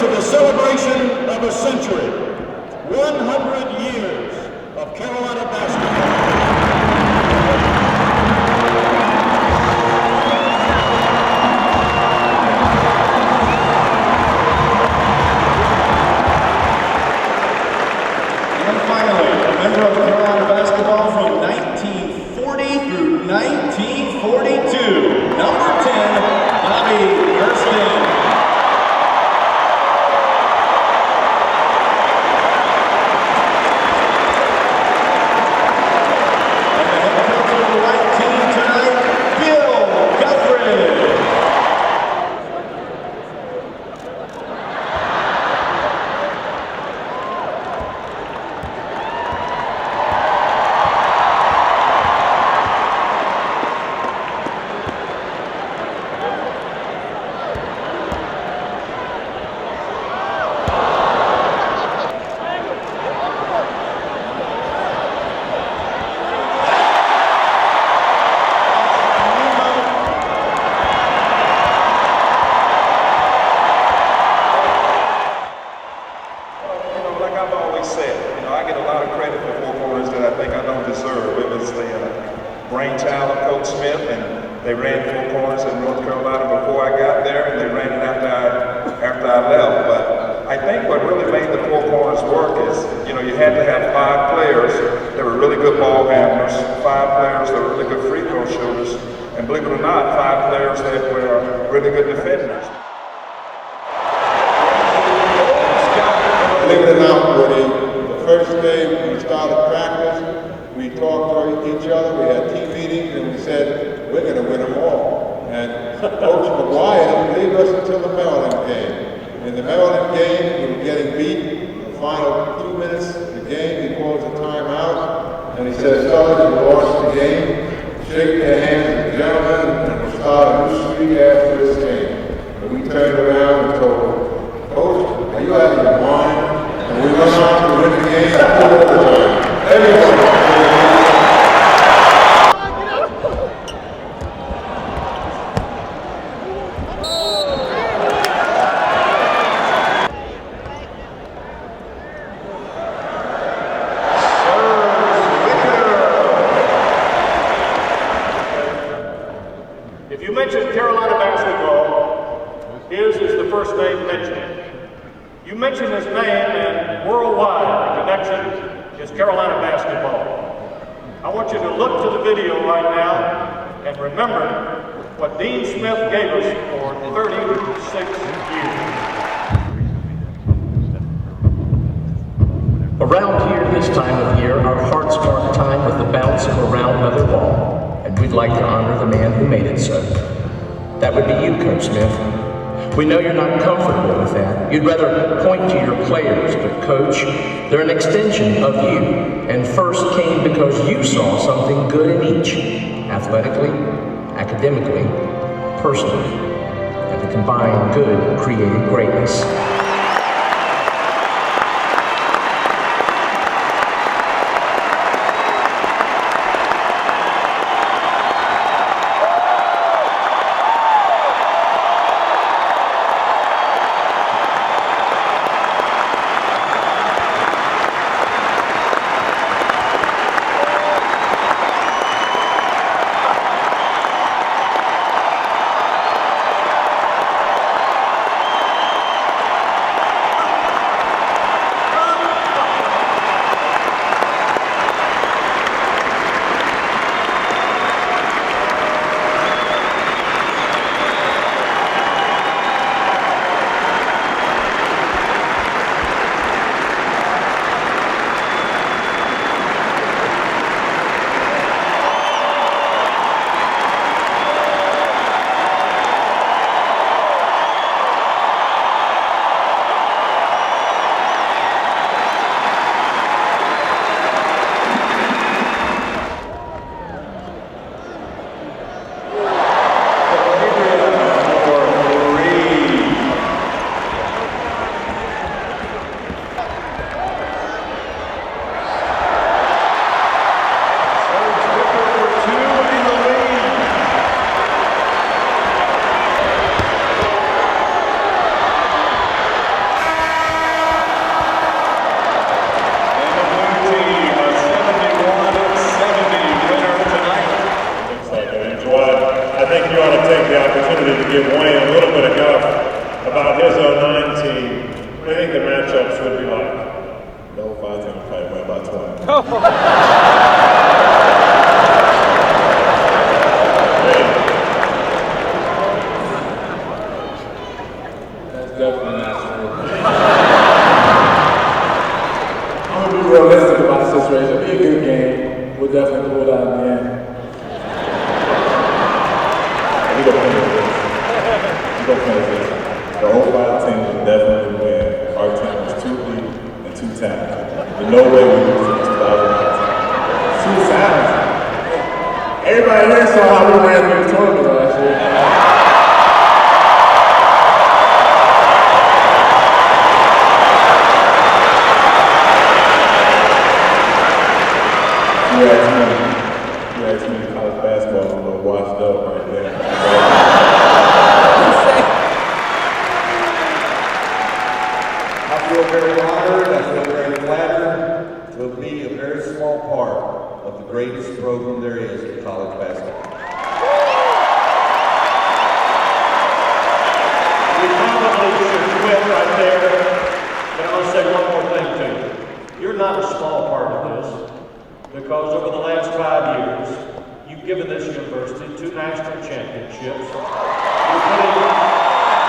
to the celebration of a century, 100 years of Carolina basketball. Member of Carolina basketball from 1940 through 1942, number 10, Bobby Gersten. And the head coach of the white team tonight, Bill Guthrie. I get a lot of credit for four corners that I think I don't deserve. It was the brainchild of Coach Smith, and they ran four corners in North Carolina before I got there, and they ran it after I left. But I think what really made the four corners work is, you had to have 5 players that were really good ball handlers, 5 players that were really good free throw shooters, and believe it or not, 5 players that were really good defenders. Believe it or not, Woody, the first day we started practice, we talked to each other, we had team meetings, and we said, we're going to win them all. And Coach McGuire didn't leave us until the Maryland game. In the Maryland game, we were getting beat. The final 2 minutes of the game, he calls a timeout, and he says, fellas, you lost the game. Shake their hands as gentlemen, and we'll start a new streak after this game. And we turned around and told him, Coach, are you out of your mind? And we went on to win the game after overtime. Everyone. If you mention Carolina basketball, his is the first name mentioned. You mention his name, and worldwide, the connection is Carolina basketball. I want you to look to the video right now and remember what Dean Smith gave us for 36 years. Around here this time of year, our hearts mark time with the bounce of a round leather ball, and we'd like to honor the man who made it so. That would be you, Coach Smith. We know you're not comfortable with that. You'd rather point to your players, but Coach, they're an extension of you, and first came because you saw something good in each, athletically, academically, personally, and the combined good created greatness. about his 09 team, what do you think the matchups would be like? The 05 team will probably win by 20. That's definitely not true. I'm gonna be realistic about the situation. It'll be a good game. We'll definitely pull it out in the end. We don't finish this. We don't finish this. The 05 team will definitely win. Our team is too deep and too talented. There's no way we lose to the 2019. Too talented. Everybody here saw how we ran through the tournament last year. You asked me college basketball, I'm a little washed up right there. I feel very honored, I feel very flattered to be a very small part of the greatest program there is in college basketball. We probably should quit right there, but I'm going to say one more thing to you. You're not a small part of this, because over the last 5 years, you've given this university 2 national championships.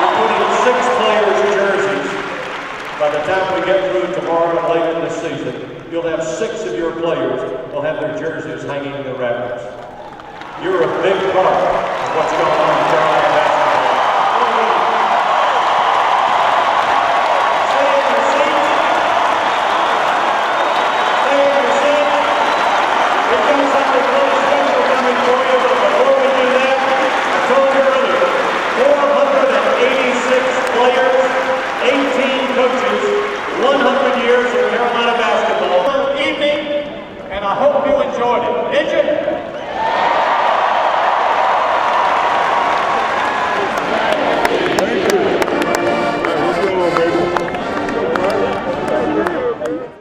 You're putting 6 players' jerseys. By the time we get through tomorrow and later this season, you'll have 6 of your players will have their jerseys hanging in the rafters. You're a big part of what's going on in Carolina.